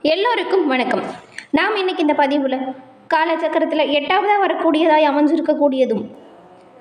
எல்லோருக்கும் வணக்கம். நாம் இன்னைக்கு இந்த பதிவில் காலச்சக்கரத்தில் 8வது வரக்கூடியதாய் அமைஞ்சிருக்கக்கூடியதும்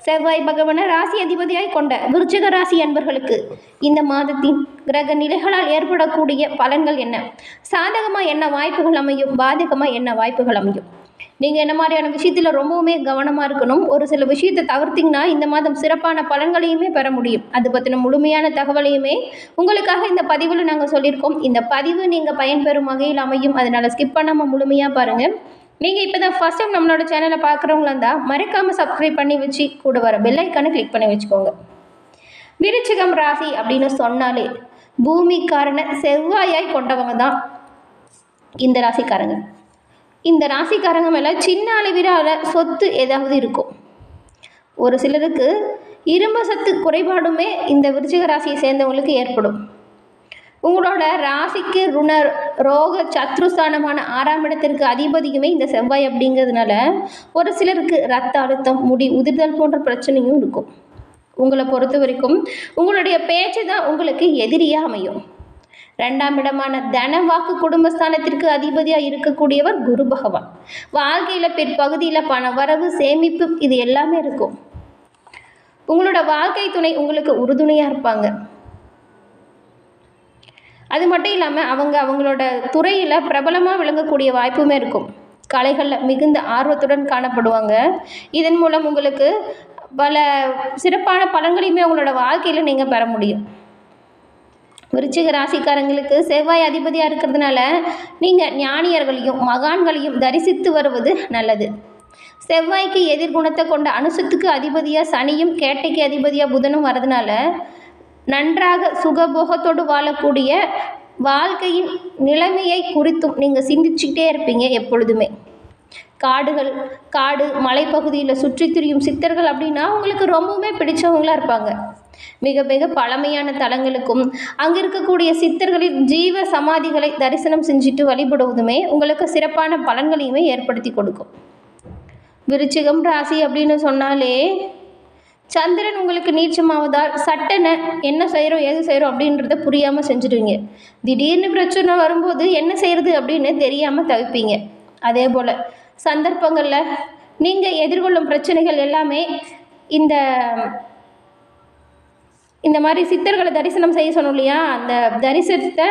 செவ்வாய் பகவான ராசி அதிபதியாய் கொண்ட விருச்சிக ராசி அன்பர்களுக்கு இந்த மாதத்தின் கிரக நிலைகளால் ஏற்படக்கூடிய பலன்கள் என்ன, சாதகமாக என்ன வாய்ப்புகள் அமையும், பாதகமாக என்ன வாய்ப்புகள் அமையும், நீங்கள் என்ன மாதிரியான விஷயத்தில் ரொம்பவுமே கவனமாக இருக்கணும். ஒரு சில விஷயத்தை தவிர்த்திங்கன்னா இந்த மாதம் சிறப்பான பலன்களையுமே பெற முடியும். அது பற்றின முழுமையான தகவலையுமே உங்களுக்காக இந்த பதிவில் நாங்கள் சொல்லியிருக்கோம். இந்த பதிவு நீங்கள் பயன்பெறும் வகையில் அமையும். அதனால் ஸ்கிப் பண்ணாமல் முழுமையாக பாருங்கள். நீங்கள் இப்போ தான் ஃபஸ்ட் டைம் நம்மளோட சேனலை பார்க்குறவங்களா இருந்தால் மறக்காமல் சப்ஸ்கிரைப் பண்ணி வச்சு கூட வர பெல் ஐக்கானை கிளிக் பண்ணி வச்சுக்கோங்க. விருச்சிகம் ராசி அப்படின்னு சொன்னாலே பூமிக்காரனை செவ்வாயாய் கொண்டவங்க தான் இந்த ராசிக்காரங்க. இந்த ராசிக்காரங்க மேலே சின்ன அளவிலான சொத்து ஏதாவது இருக்கும். ஒரு சிலருக்கு இரும்பு சத்து குறைபாடுமே இந்த விருச்சிக ராசியை சேர்ந்தவங்களுக்கு ஏற்படும். உங்களோட ராசிக்கு ரோக சத்ருஸ்தானமான 6ஆம் இடத்திற்கு அதிபதியுமே இந்த செவ்வாய் அப்படிங்கிறதுனால ஒரு சிலருக்கு ரத்த அழுத்தம், முடி உதிர்தல் போன்ற பிரச்சனையும் இருக்கும். உங்களை பொறுத்த வரைக்கும் உங்களுடைய பேச்சு தான் உங்களுக்கு எதிரியாக அமையும். 2ஆம் இடமான தனவாக்கு குடும்பஸ்தானத்திற்கு அதிபதியாக இருக்கக்கூடியவர் குரு பகவான். வாழ்க்கையில் பிற்பகுதியில் பண வரவு, சேமிப்பு இது எல்லாமே இருக்கும். உங்களோட வாழ்க்கை துணை உங்களுக்கு உறுதுணையாக இருப்பாங்க. அது மட்டும் இல்லாமல் அவங்களோட துறையில் பிரபலமாக விளங்கக்கூடிய வாய்ப்புமே இருக்கும். கலைகளில் மிகுந்த ஆர்வத்துடன் காணப்படுவாங்க. இதன் மூலம் உங்களுக்கு பல சிறப்பான பலன்களையுமே உங்களோட வாழ்க்கையில் நீங்கள் பெற முடியும். விருச்சிக ராசிக்காரங்களுக்கு செவ்வாய் அதிபதியாக இருக்கிறதுனால நீங்கள் ஞானியர்களையும் மகான்களையும் தரிசித்து வருவது நல்லது. செவ்வாய்க்கு எதிர்குணத்தை கொண்ட அனுசத்துக்கு அதிபதியாக சனியும் கேட்டைக்கு அதிபதியாக புதனும் வரதுனால நன்றாக சுகபோகத்தோடு வாழக்கூடிய வாழ்க்கையின் நிலைமையை குறித்தும் நீங்கள் சிந்திச்சுக்கிட்டே இருப்பீங்க எப்பொழுதுமே. காடு மலைப்பகுதியில் சுற்றி திரியும் சித்தர்கள் அப்படின்னா உங்களுக்கு ரொம்பவுமே பிடிச்சவங்களாக இருப்பாங்க. மிக மிக பழமையான தலங்களுக்கும் அங்கே இருக்கக்கூடிய சித்தர்களின் ஜீவ சமாதிகளை தரிசனம் செஞ்சுட்டு வழிபடுவதுமே உங்களுக்கு சிறப்பான பலன்களையுமே ஏற்படுத்தி கொடுக்கும். விருச்சிகம் ராசி அப்படின்னு சொன்னாலே சந்திரன் உங்களுக்கு நீச்சமாவதால் சட்டனை என்ன செய்கிறோம் ஏது செய்கிறோம் அப்படின்றத புரியாமல் செஞ்சுடுவீங்க. திடீர்னு பிரச்சனை வரும்போது என்ன செய்கிறது அப்படின்னு தெரியாமல் தவிப்பீங்க. அதே போல் சந்தர்ப்பங்களில் நீங்கள் எதிர்கொள்ளும் பிரச்சனைகள் எல்லாமே இந்த மாதிரி சித்தர்களை தரிசனம் செய்ய சொன்னோம் இல்லையா, அந்த தரிசனத்தை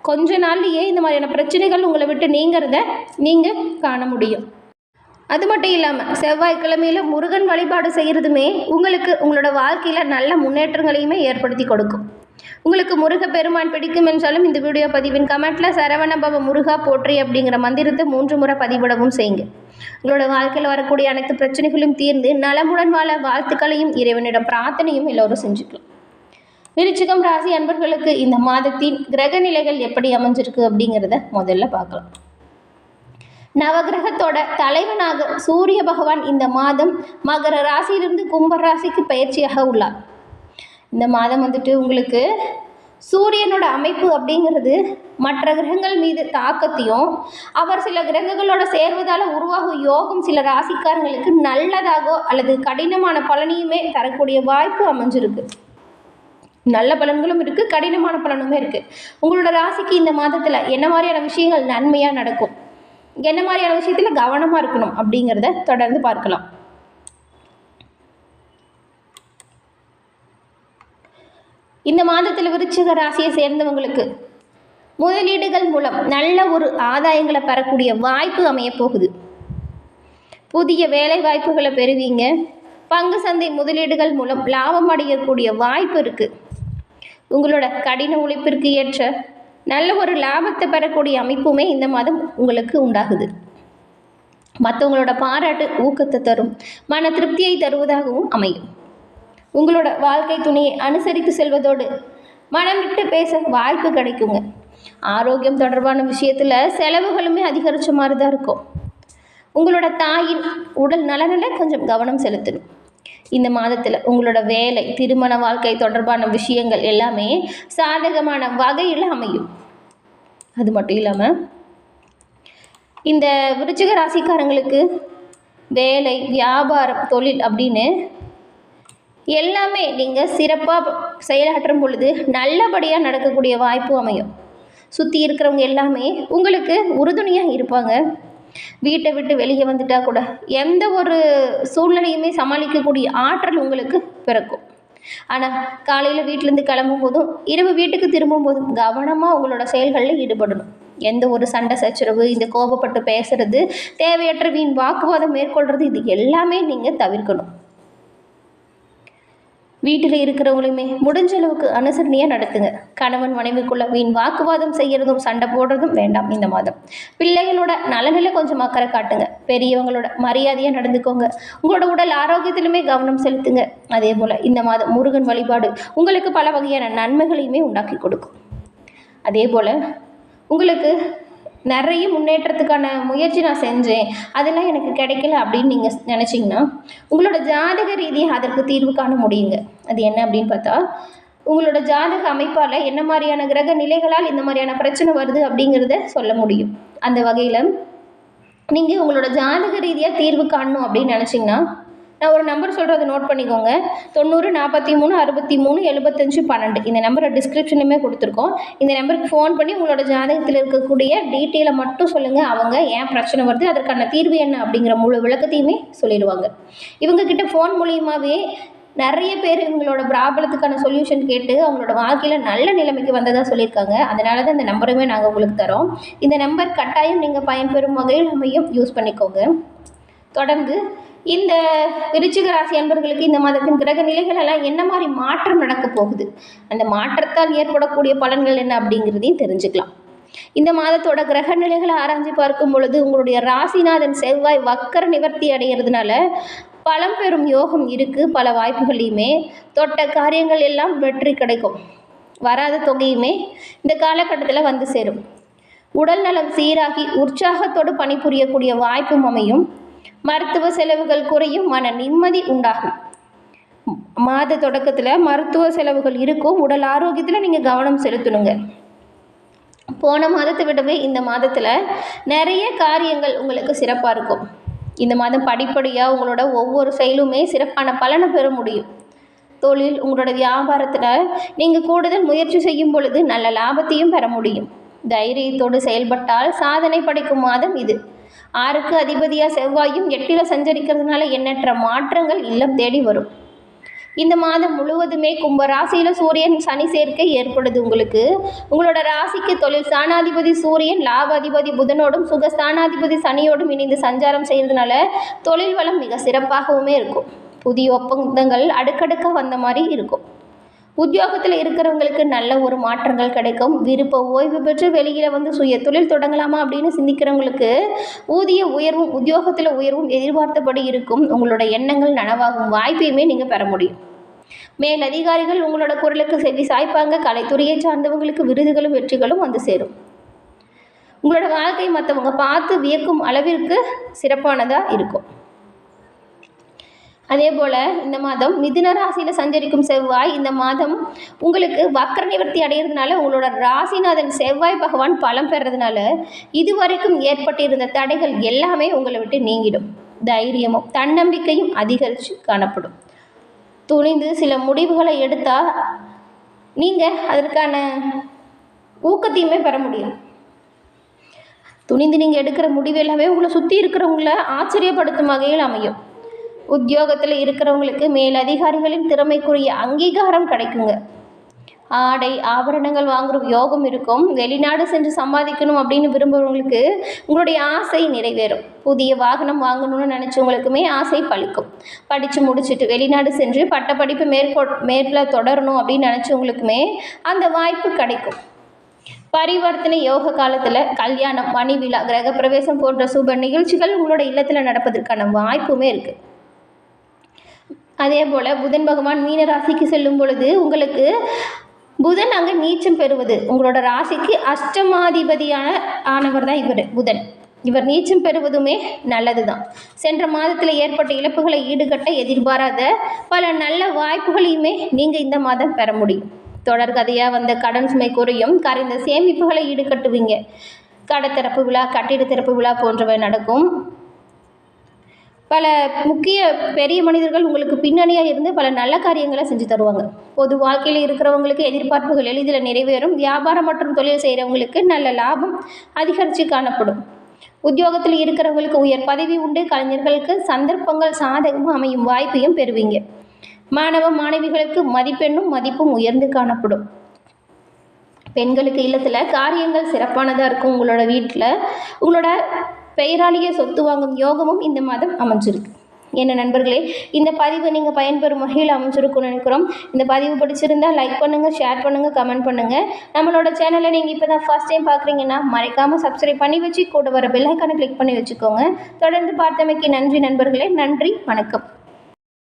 கொஞ்ச நாள்லேயே இந்த மாதிரியான பிரச்சனைகள் உங்களை விட்டு நீங்கிறத நீங்கள் காண முடியும். அது மட்டும் இல்லாமல் செவ்வாய்க்கிழமையில் முருகன் வழிபாடு செய்கிறதுமே உங்களுக்கு உங்களோட வாழ்க்கையில் நல்ல முன்னேற்றங்களையுமே ஏற்படுத்தி கொடுக்கும். உங்களுக்கு முருக பெருமான் பிடிக்கும் என்றாலும் இந்த வீடியோ பதிவின் கமெண்ட்டில் சரவணபவ முருகா போற்றி அப்படிங்கிற மந்திரத்தை 3 முறை பதிவிடவும் செய்யுங்க. உங்களோட வாழ்க்கையில் வரக்கூடிய அனைத்து பிரச்சனைகளும் தீர்ந்து நலமுடன் வாழ வாழ்த்துக்களையும் இறைவனிடம் பிரார்த்தனையும் எல்லோரும் செஞ்சுக்கலாம். விருச்சிகம் ராசி அன்பர்களுக்கு இந்த மாதத்தின் கிரக நிலைகள் எப்படி அமைஞ்சிருக்கு அப்படிங்கிறத முதல்ல பார்க்கலாம். நவகிரகத்தோட தலைவனாக சூரிய பகவான் இந்த மாதம் மகர ராசியிலிருந்து கும்ப ராசிக்கு பயிற்சியாக உள்ளார். இந்த மாதம் உங்களுக்கு சூரியனோட அமைப்பு அப்படிங்கிறது மற்ற கிரகங்கள் மீது தாக்கத்தையும் அவர் சில கிரகங்களோட சேர்வதால் உருவாகும் யோகம் சில ராசிக்காரங்களுக்கு நல்லதாகவோ அல்லது கடினமான பலனையுமே தரக்கூடிய வாய்ப்பு அமைஞ்சிருக்கு. நல்ல பலன்களும் இருக்குது, கடினமான பலனுமே இருக்குது. உங்களோட ராசிக்கு இந்த மாதத்தில் என்ன மாதிரியான விஷயங்கள் நன்மையாக நடக்கும், என்ன மாதிரியான விஷயத்தில் கவனமாக இருக்கணும் அப்படிங்கிறத தொடர்ந்து பார்க்கலாம். இந்த மாதத்தில் விருச்சிக ராசியை சேர்ந்தவங்களுக்கு முதலீடுகள் மூலம் நல்ல ஒரு ஆதாயங்களை பெறக்கூடிய வாய்ப்பு அமைய போகுது. புதிய வேலை வாய்ப்புகளை பெறுவீங்க. பங்கு சந்தை முதலீடுகள் மூலம் லாபம் அடையக்கூடிய வாய்ப்பு இருக்குது. உங்களோட கடின உழைப்பிற்கு ஏற்ற நல்ல ஒரு லாபத்தை பெறக்கூடிய அமைப்புமே இந்த மாதம் உங்களுக்கு உண்டாகுது. மற்றவங்களோட பாராட்டு ஊக்கத்தை தரும், மன திருப்தியை தருவதாகவும் அமையும். உங்களோட வாழ்க்கை துணையை அனுசரித்து செல்வதோடு மனம் விட்டு பேச வாய்ப்பு கிடைக்குங்க. ஆரோக்கியம் தொடர்பான விஷயத்தில் செலவுகளுமே அதிகரிச்ச மாதிரி தான் இருக்கும். உங்களோட தாயின் உடல் நலனில் கொஞ்சம் கவனம் செலுத்தணும். இந்த மாதத்தில் உங்களோட வேலை, திருமண வாழ்க்கை தொடர்பான விஷயங்கள் எல்லாமே சாதகமான வகையில் அமையும். அது மட்டும் இல்லாமல் இந்த விருச்சிக ராசிக்காரங்களுக்கு வேலை, வியாபாரம், தொழில் அப்படின்னு எல்லாமே நீங்கள் சிறப்பாக செயலாற்றும் பொழுது நல்லபடியாக நடக்கக்கூடிய வாய்ப்பு அமையும். சுற்றி இருக்கிறவங்க எல்லாமே உங்களுக்கு உறுதுணையாக இருப்பாங்க. வீட்டை விட்டு வெளியே வந்துட்டா கூட எந்த ஒரு சூழ்நிலையுமே சமாளிக்கக்கூடிய ஆற்றல் உங்களுக்கு பிறக்கும். ஆனால் காலையில் வீட்டிலேருந்து கிளம்பும் போதும் இரவு வீட்டுக்கு திரும்பும் போதும் கவனமாக உங்களோட செயல்களில் ஈடுபடணும். எந்த ஒரு சண்டை சச்சரவு, இந்த கோபப்பட்டு பேசுறது, தேவையற்ற வீண் வாக்குவாதம் மேற்கொள்கிறது, இது எல்லாமே நீங்கள் தவிர்க்கணும். வீட்டில் இருக்கிறவங்களுமே முடிஞ்ச அளவுக்கு அனுசரணையாக நடத்துங்க. கணவன் மனைவிக்குள்ள வீண் வாக்குவாதம் செய்கிறதும் சண்டை போடுறதும் வேண்டாம். இந்த மாதம் பிள்ளைகளோட நலனில் கொஞ்சம் அக்கறை காட்டுங்க. பெரியவங்களோட மரியாதையாக நடந்துக்கோங்க. உங்களோட உடல் ஆரோக்கியத்திலுமே கவனம் செலுத்துங்க. அதே போல் இந்த மாதம் முருகன் வழிபாடு உங்களுக்கு பல வகையான நன்மைகளையுமே உண்டாக்கி கொடுக்கும். அதே போல் உங்களுக்கு நிறைய முன்னேற்றத்துக்கான முயற்சி நான் செஞ்சேன், அதெல்லாம் எனக்கு கிடைக்கல அப்படின்னு நீங்கள் நினச்சிங்கன்னா உங்களோட ஜாதக ரீதியாக அதற்கு தீர்வு காண முடியுங்க. அது என்ன அப்படின்னு பார்த்தா, உங்களோட ஜாதக அமைப்பால் என்ன மாதிரியான கிரக நிலைகளால் இந்த மாதிரியான பிரச்சனை வருது அப்படிங்கிறத சொல்ல முடியும். அந்த வகையில் நீங்கள் உங்களோட ஜாதக ரீதியாக தீர்வு காணணும் அப்படின்னு நினச்சிங்கன்னா நான் ஒரு நம்பர் சொல்கிறத நோட் பண்ணிக்கோங்க. 90 43 63 75 12. இந்த நம்பரை டிஸ்கிரிப்ஷனுமே கொடுத்துருக்கோம். இந்த நம்பருக்கு ஃபோன் பண்ணி உங்களோட ஜாதகத்தில் இருக்கக்கூடிய டீட்டெயிலை மட்டும் சொல்லுங்கள். அவங்க ஏன் பிரச்சனை வருது, அதற்கான தீர்வு என்ன அப்படிங்கிற முழு விளக்கத்தையுமே சொல்லிடுவாங்க. இவங்கக்கிட்ட ஃபோன் மூலியமாகவே நிறைய பேர் இவங்களோட ப்ராப்ளத்துக்கான சொல்யூஷன் கேட்டு அவங்களோட வாழ்க்கையில் நல்ல நிலைமைக்கு வந்ததாக சொல்லியிருக்காங்க. அதனால தான் இந்த நம்பருமே நாங்கள் உங்களுக்கு தரோம். இந்த நம்பர் கட்டாயம் நீங்கள் பயன்பெறும் வகையில் அமையும், யூஸ் பண்ணிக்கோங்க. தொடர்ந்து இந்த விருச்சிக ராசி அன்பர்களுக்கு இந்த மாதத்தின் கிரக நிலைகள் எல்லாம் என்ன மாதிரி மாற்றம் நடக்க போகுது, அந்த மாற்றத்தால் ஏற்படக்கூடிய பலன்கள் என்ன அப்படிங்கிறதையும் தெரிஞ்சுக்கலாம். இந்த மாதத்தோட கிரக நிலைகளை ஆராய்ச்சி பார்க்கும் பொழுது உங்களுடைய ராசிநாதன் செவ்வாய் வக்கர நிவர்த்தி அடைகிறதுனால பலம் பெறும் யோகம் இருக்குது. பல வாய்ப்புகளையுமே தொட்ட காரியங்கள் எல்லாம் வெற்றி கிடைக்கும். வராத தொகையுமே இந்த காலகட்டத்தில் வந்து சேரும். உடல் நலம் சீராகி உற்சாகத்தோடு பணிபுரியக்கூடிய வாய்ப்பும் அமையும். மருத்துவ செலவுகள் குறையும், மன நிம்மதி உண்டாகும். மாத தொடக்கத்தில் மருத்துவ செலவுகள் இருக்கும். உடல் ஆரோக்கியத்தில் நீங்கள் கவனம் செலுத்தணுங்க. போன மாதத்தை விடவே இந்த மாதத்தில் நிறைய காரியங்கள் உங்களுக்கு சிறப்பாக இருக்கும். இந்த மாதம் படிப்படியாக உங்களோட ஒவ்வொரு செயலுமே சிறப்பான பலனை பெற முடியும். தொழில், உங்களோட வியாபாரத்தில் நீங்கள் கூடுதல் முயற்சி செய்யும் பொழுது நல்ல லாபத்தையும் பெற முடியும். தைரியத்தோடு செயல்பட்டால் சாதனை படைக்கும் மாதம் இது. 6க்கு அதிபதியாக செவ்வாயும் 8ல் சஞ்சரிக்கிறதுனால எண்ணற்ற மாற்றங்கள் இல்லம் தேடி வரும். இந்த மாதம் முழுவதுமே கும்ப ராசியில் சூரியன் சனி சேர்க்கை ஏற்படுது. உங்களோட ராசிக்கு தொழில் ஸ்தானாதிபதி சூரியன் லாபாதிபதி புதனோடும் சுகஸ்தானாதிபதி சனியோடும் இணைந்து சஞ்சாரம் செய்கிறதுனால தொழில் வளம் மிக சிறப்பாகவுமே இருக்கும். புதிய ஒப்பந்தங்கள் அடுக்கடுக்காக வந்த மாதிரி இருக்கும். உத்தியோகத்தில் இருக்கிறவங்களுக்கு நல்ல ஒரு மாற்றங்கள் கிடைக்கும். விருப்ப ஓய்வு பெற்று வெளியில் வந்து சுய தொழில் தொடங்கலாமா அப்படின்னு சிந்திக்கிறவங்களுக்கு ஊதிய உயர்வும் உத்தியோகத்தில் உயர்வும் எதிர்பார்த்தபடி இருக்கும். உங்களோட எண்ணங்கள் நனவாகும் வாய்ப்பையுமே நீங்கள் பெற முடியும். மேல் அதிகாரிகள் உங்களோட குரலுக்கு செவி சாய்ப்பாங்க. கலைத்துறையை சார்ந்தவங்களுக்கு விருதுகளும் வெற்றிகளும் வந்து சேரும். உங்களோட வாழ்க்கை மற்றவங்க பார்த்து வியக்கும் அளவிற்கு சிறப்பானதாக இருக்கும். அதே போல் இந்த மாதம் மிதுன ராசியில் சஞ்சரிக்கும் செவ்வாய் இந்த மாதம் உங்களுக்கு வக்கர நிவர்த்தி அடைகிறதுனால உங்களோட ராசிநாதன் செவ்வாய் பகவான் பலம் பெறதுனால இதுவரைக்கும் ஏற்பட்டிருந்த தடைகள் எல்லாமே உங்களை விட்டு நீங்கிடும். தைரியமும் தன்னம்பிக்கையும் அதிகரித்து காணப்படும். துணிந்து சில முடிவுகளை எடுத்தால் நீங்கள் அதற்கான ஊக்கத்தையுமே பெற முடியும். துணிந்து நீங்கள் எடுக்கிற முடிவு எல்லாமே உங்களை சுற்றி இருக்கிறவங்கள ஆச்சரியப்படுத்தும் வகையில் அமையும். உத்தியோகத்தில் இருக்கிறவங்களுக்கு மேலதிகாரிகளின் திறமைக்குரிய அங்கீகாரம் கிடைக்குங்க. ஆடை ஆபரணங்கள் வாங்குற யோகம் இருக்கும். வெளிநாடு சென்று சம்பாதிக்கணும் அப்படின்னு விரும்புகிறவங்களுக்கு உங்களுடைய ஆசை நிறைவேறும். புதிய வாகனம் வாங்கணும்னு நினச்சவங்களுக்குமே ஆசை பழிக்கும். படித்து முடிச்சுட்டு வெளிநாடு சென்று பட்டப்படிப்பு மேற்கொள்ள தொடரணும் அப்படின்னு நினச்சவங்களுக்குமே அந்த வாய்ப்பு கிடைக்கும். பரிவர்த்தனை யோக காலத்தில் கல்யாணம், மணி விழா, கிரக பிரவேசம் போன்ற சுப நிகழ்ச்சிகள் உங்களோட இல்லத்தில் நடப்பதற்கான வாய்ப்புமே இருக்குது. அதே போல் புதன் பகவான் மீன ராசிக்கு செல்லும் பொழுது உங்களுக்கு புதன் அங்கே நீச்சம் பெறுவது உங்களோட ராசிக்கு ஆனவர் தான் புதன். இவர் நீச்சம் பெறுவதுமே நல்லது தான். சென்ற மாதத்தில் ஏற்பட்ட இழப்புகளை ஈடுகட்ட எதிர்பாராத பல நல்ல வாய்ப்புகளையுமே நீங்கள் இந்த மாதம் பெற முடியும். தொடர்கதையாக வந்த கடன் சுமை குறையும். கரைந்த சேமிப்புகளை ஈடுகட்டுவீங்க. கடை திறப்பு விழா, கட்டிட திறப்பு விழா போன்றவை நடக்கும். பல முக்கிய பெரிய மனிதர்கள் உங்களுக்கு பின்னணியாக இருந்து பல நல்ல காரியங்களை செஞ்சு தருவாங்க. பொது வாழ்க்கையில் இருக்கிறவங்களுக்கு எதிர்பார்ப்புகள் எளிதில் நிறைவேறும். வியாபாரம் மற்றும் தொழில் செய்கிறவங்களுக்கு நல்ல லாபம் அதிகரித்து காணப்படும். உத்தியோகத்தில் இருக்கிறவங்களுக்கு உயர் பதவி உண்டு. கலைஞர்களுக்கு சந்தர்ப்பங்கள் சாதகமாக அமையும் வாய்ப்பையும் பெறுவீங்க. மாணவ மாணவிகளுக்கு மதிப்பெண்ணும் மதிப்பும் உயர்ந்து காணப்படும். பெண்களுக்கு இல்லத்தில் காரியங்கள் சிறப்பானதாக இருக்கும். உங்களோட வீட்டில் உங்களோட பெயராளிய சொத்து வாங்கும் யோகமும் இந்த மாதம் அமைஞ்சிருக்கு. என்ன நண்பர்களே, இந்த பதிவு நீங்கள் பயன்பெறும் வகையில் அமைஞ்சிருக்கும்னு நினைக்கிறோம். இந்த பதிவு பிடிச்சிருந்தால் லைக் பண்ணுங்கள், ஷேர் பண்ணுங்கள், கமெண்ட் பண்ணுங்கள். நம்மளோட சேனலை நீங்கள் இப்போ தான் ஃபர்ஸ்ட் டைம் பார்க்குறீங்கன்னா மறக்காமல் சப்ஸ்கிரைப் பண்ணி வச்சு கூட வர பெல் ஐக்கானை கிளிக் பண்ணி வச்சுக்கோங்க. தொடர்ந்து பார்த்தமைக்கு நன்றி நண்பர்களே. நன்றி, வணக்கம்.